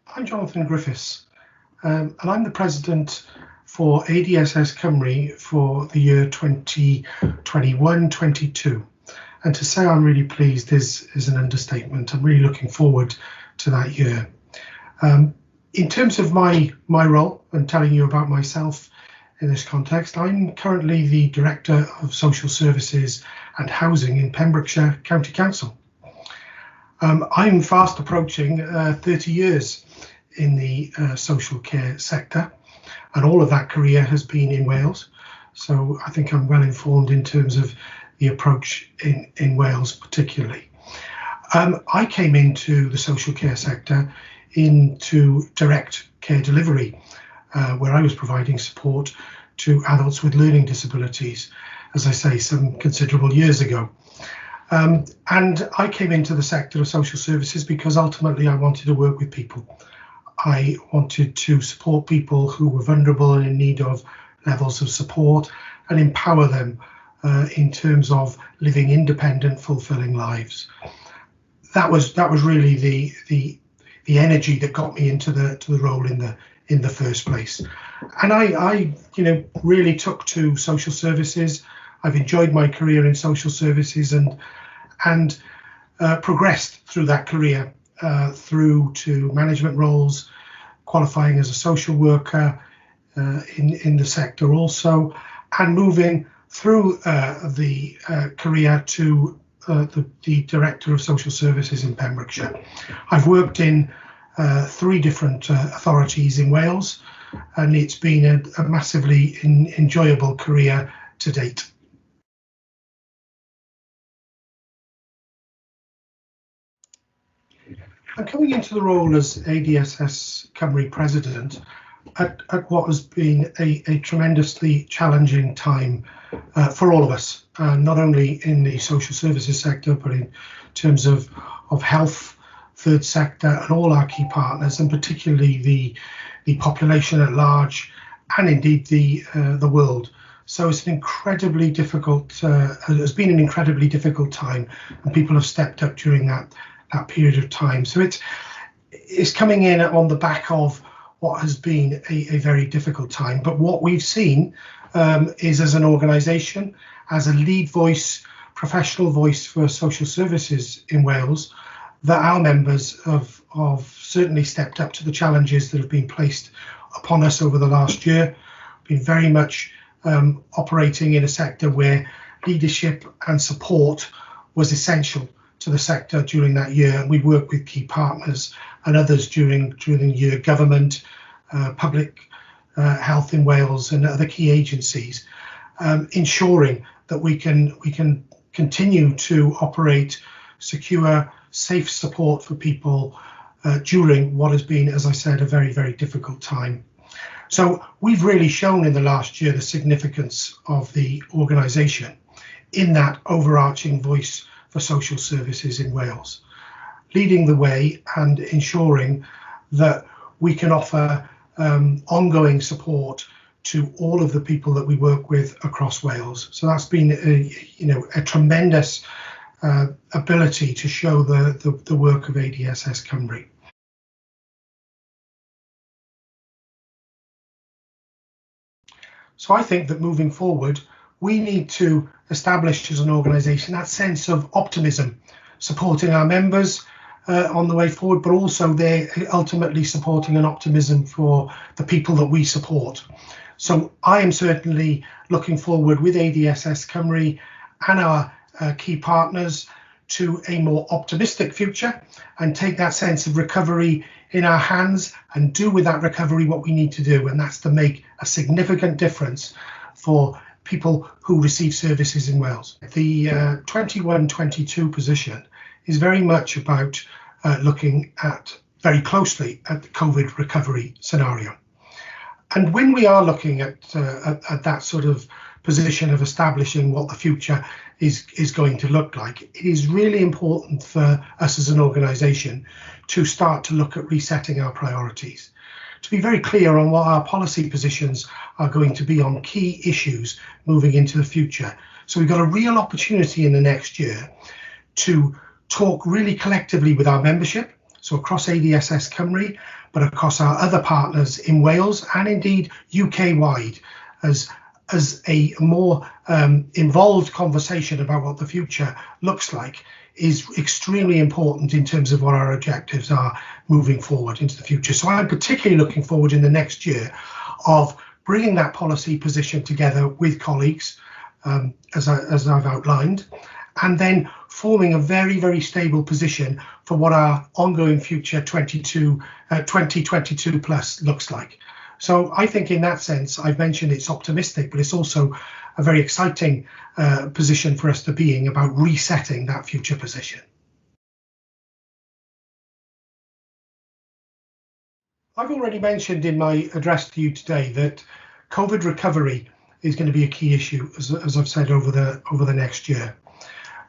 I'm Jonathan Griffiths, and I'm the president for ADSS Cymru for the year 2021-22. And to say I'm really pleased is an understatement. I'm really looking forward to that year. In terms of my role and telling you about myself in this context, I'm currently the Director of Social Services and Housing in Pembrokeshire County Council. I'm fast approaching 30 years in the social care sector, and all of that career has been in Wales. So I think I'm well informed in terms of the approach in Wales particularly. I came into the social care sector into direct care delivery, where I was providing support to adults with learning disabilities, as I say, some considerable years ago. And I came into the sector of social services because ultimately I wanted to work with people. I wanted to support people who were vulnerable and in need of levels of support and empower them in terms of living independent, fulfilling lives. That was really the energy that got me into the role in the first place. And I really took to social services. I've enjoyed my career in social services and progressed through that career through to management roles, qualifying as a social worker in the sector also, and moving through the career to the Director of Social Services in Pembrokeshire. I've worked in 3 different authorities in Wales, and it's been a massively enjoyable career to date. I'm coming into the role as ADSS Cymru President at what has been a tremendously challenging time for all of us, not only in the social services sector, but in terms of health, third sector, and all our key partners, and particularly the population at large, and indeed the world. So it's an incredibly difficult, has been an incredibly difficult time, and people have stepped up during that period of time. So it's coming in on the back of what has been a very difficult time. But what we've seen is, as an organisation, as a lead voice, professional voice for social services in Wales, that our members have certainly stepped up to the challenges that have been placed upon us over the last year. Been very much operating in a sector where leadership and support was essential to the sector during that year, and we worked with key partners and others during the year, government, public health in Wales, and other key agencies, ensuring that we can continue to operate secure, safe support for people during what has been, as I said, a very, very difficult time. So we've really shown in the last year the significance of the organisation in that overarching voice for social services in Wales, leading the way and ensuring that we can offer ongoing support to all of the people that we work with across Wales. So that's been a tremendous ability to show the work of ADSS Cymru. So I think that moving forward, we need to establish as an organisation that sense of optimism, supporting our members on the way forward, but also they're ultimately supporting an optimism for the people that we support. So I am certainly looking forward with ADSS Cymru and our key partners to a more optimistic future, and take that sense of recovery in our hands and do with that recovery what we need to do, and that's to make a significant difference for people who receive services in Wales. The 21-22 position is very much about looking at very closely at the COVID recovery scenario. And when we are looking at that sort of position of establishing what the future is going to look like, it is really important for us as an organisation to start to look at resetting our priorities, to be very clear on what our policy positions are going to be on key issues moving into the future. So we've got a real opportunity in the next year to talk really collectively with our membership so across ADSS Cymru, but across our other partners in Wales and indeed UK-wide, as a more involved conversation about what the future looks like is extremely important in terms of what our objectives are moving forward into the future. So I'm particularly looking forward in the next year of bringing that policy position together with colleagues, as I've outlined, and then forming a very, very stable position for what our ongoing future 2022 plus looks like. So I think in that sense, I've mentioned it's optimistic, but it's also a very exciting position for us to be in about resetting that future position. I've already mentioned in my address to you today that COVID recovery is going to be a key issue, as I've said, over the next year.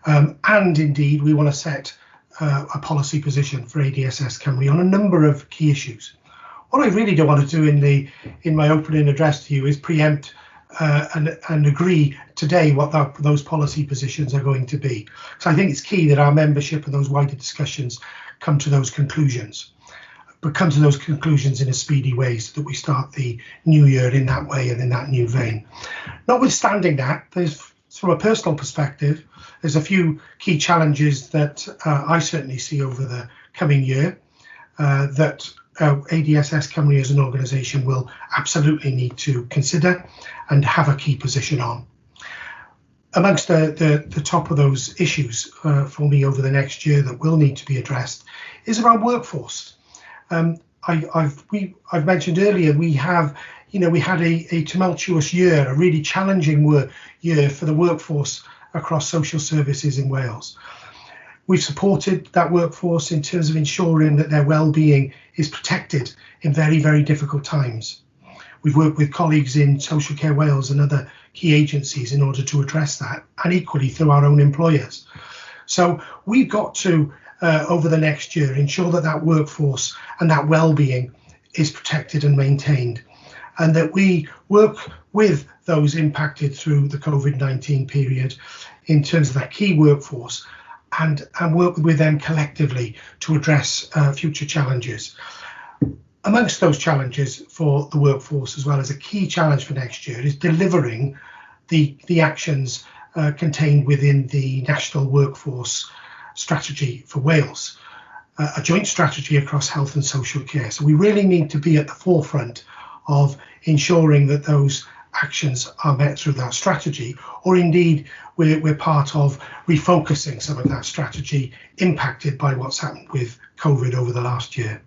And indeed, we want to set a policy position for ADSS Cymru on a number of key issues. What I really don't want to do in my opening address to you is preempt and agree today what those policy positions are going to be. So I think it's key that our membership and those wider discussions come to those conclusions, but come to those conclusions in a speedy way so that we start the new year in that way and in that new vein. Notwithstanding that, from a personal perspective, there's a few key challenges that I certainly see over the coming year that ADSS Cymru as an organisation will absolutely need to consider and have a key position on. Amongst the top of those issues for me over the next year that will need to be addressed is around workforce. I've mentioned earlier we had a tumultuous year, a really challenging year for the workforce across social services in Wales. We've supported that workforce in terms of ensuring that their well-being is protected in very, very difficult times. We've worked with colleagues in Social Care Wales and other key agencies in order to address that, and equally through our own employers. So we've got to, over the next year, ensure that that workforce and that well-being is protected and maintained, and that we work with those impacted through the COVID-19 period in terms of that key workforce, and work with them collectively to address future challenges. Amongst those challenges for the workforce, as well as a key challenge for next year, is delivering the actions contained within the National Workforce Strategy for Wales, a joint strategy across health and social care. So we really need to be at the forefront of ensuring that those actions are met through that strategy, or indeed we're part of refocusing some of that strategy impacted by what's happened with COVID over the last year.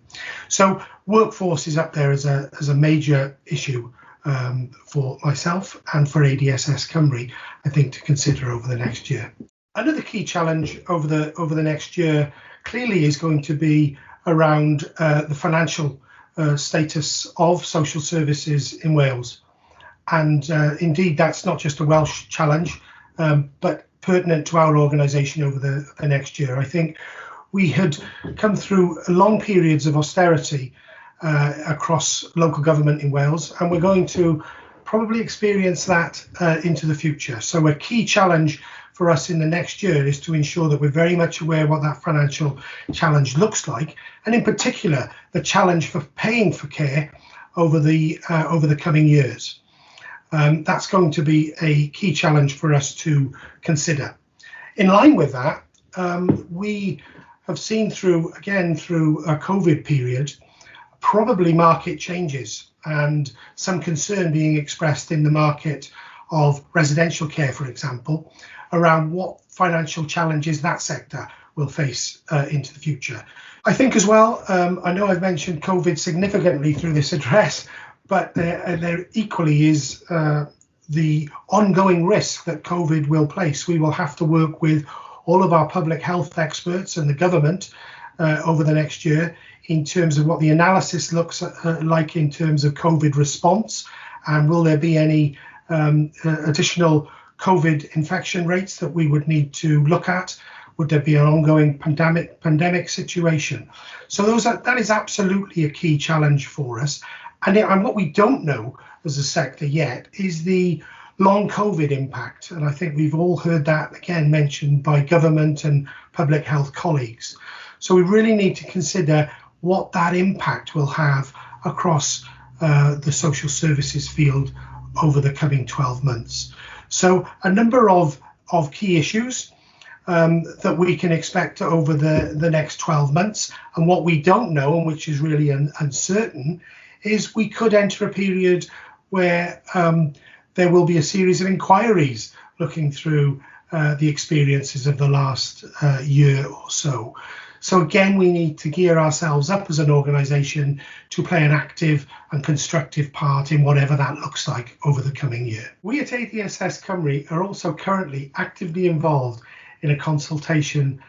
So workforce is up there as a major issue for myself and for ADSS Cymru, I think, to consider over the next year. Another key challenge over the next year clearly is going to be around the financial status of social services in Wales. And indeed, that's not just a Welsh challenge, but pertinent to our organisation over the next year. I think we had come through long periods of austerity across local government in Wales, and we're going to probably experience that into the future. So a key challenge for us in the next year is to ensure that we're very much aware what that financial challenge looks like, and in particular, the challenge for paying for care over the coming years. That's going to be a key challenge for us to consider. In line with that, we have seen through a COVID period, probably market changes and some concern being expressed in the market of residential care, for example, around what financial challenges that sector will face into the future. I think as well, I know I've mentioned COVID significantly through this address, but there equally is the ongoing risk that COVID will place. We will have to work with all of our public health experts and the government over the next year in terms of what the analysis looks like in terms of COVID response, and will there be any additional COVID infection rates that we would need to look at? Would there be an ongoing pandemic situation? So that is absolutely a key challenge for us. And what we don't know as a sector yet is the long COVID impact. And I think we've all heard that again mentioned by government and public health colleagues. So we really need to consider what that impact will have across the social services field over the coming 12 months. So a number of key issues that we can expect over the next 12 months. And what we don't know, and which is really uncertain, is we could enter a period where there will be a series of inquiries looking through the experiences of the last year or so. So again, we need to gear ourselves up as an organisation to play an active and constructive part in whatever that looks like over the coming year. We at ADSS Cymru are also currently actively involved in a consultation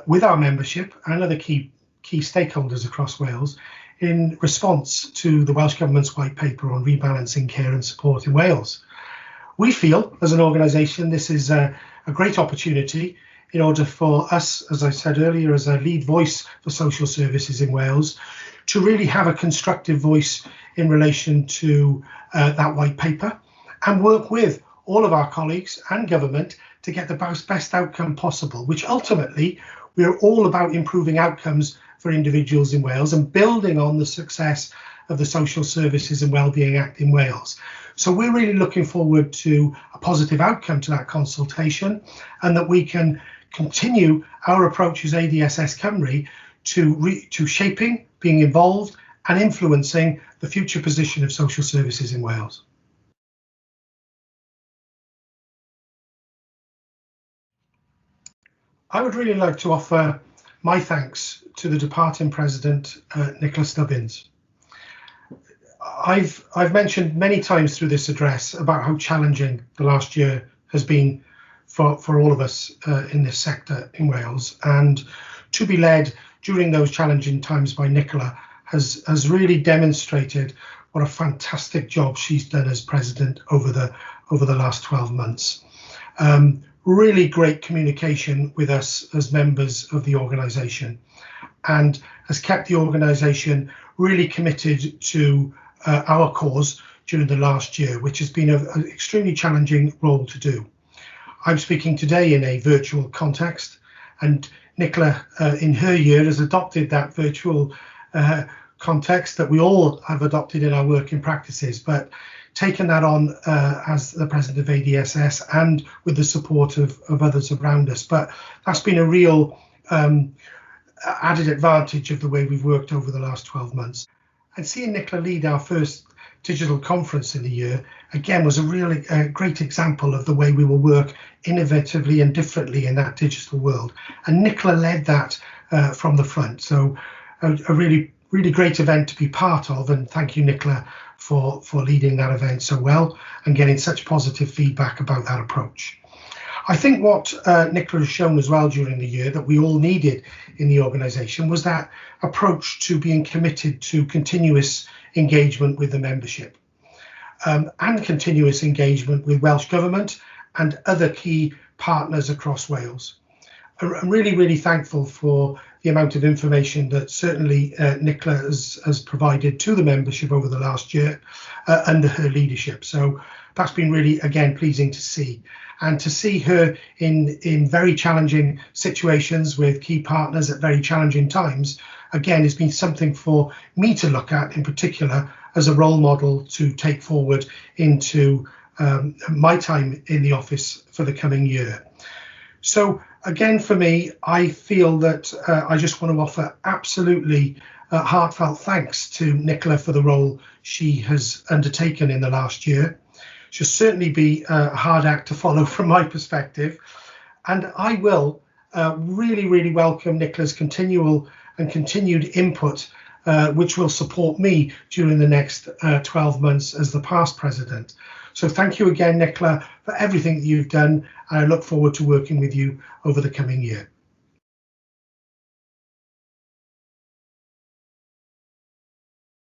with our membership and other key stakeholders across Wales in response to the Welsh Government's white paper on rebalancing care and support in Wales. We feel as an organisation this is a great opportunity in order for us, as I said earlier, as a lead voice for social services in Wales, to really have a constructive voice in relation to that white paper and work with all of our colleagues and government to get the best outcome possible, which ultimately we're all about improving outcomes for individuals in Wales and building on the success of the Social Services and Wellbeing Act in Wales. So we're really looking forward to a positive outcome to that consultation, and that we can continue our approach as ADSS Cymru to shaping, being involved and influencing the future position of social services in Wales. I would really like to offer my thanks to the departing President, Nicola Stubbins. I've mentioned many times through this address about how challenging the last year has been for all of us in this sector in Wales, and to be led during those challenging times by Nicola has really demonstrated what a fantastic job she's done as president over the last 12 months. Really great communication with us as members of the organisation, and has kept the organisation really committed to our cause during the last year, which has been an extremely challenging role to do. I'm speaking today in a virtual context, and Nicola, in her year, has adopted that virtual context that we all have adopted in our working practices, but taken that on as the president of ADSS and with the support of others around us. But that's been a real added advantage of the way we've worked over the last 12 months. And seeing Nicola lead our first digital conference in the year, again, was a really great example of the way we will work innovatively and differently in that digital world. And Nicola led that from the front. So a really great event to be part of. And thank you, Nicola, for leading that event so well and getting such positive feedback about that approach. I think what Nicola has shown as well during the year that we all needed in the organisation was that approach to being committed to continuous engagement with the membership and continuous engagement with Welsh Government and other key partners across Wales. I'm really thankful for the amount of information that certainly Nicola has provided to the membership over the last year under her leadership. So that's been really, again, pleasing to see. And to see her in very challenging situations with key partners at very challenging times, again, has been something for me to look at in particular as a role model to take forward into my time in the office for the coming year. So again, for me, I feel that I just want to offer absolutely heartfelt thanks to Nicola for the role she has undertaken in the last year. Should certainly be a hard act to follow from my perspective, and I will really welcome Nicola's continued input, which will support me during the next 12 months as the past president. So thank you again, Nicola, for everything that you've done, and I look forward to working with you over the coming year.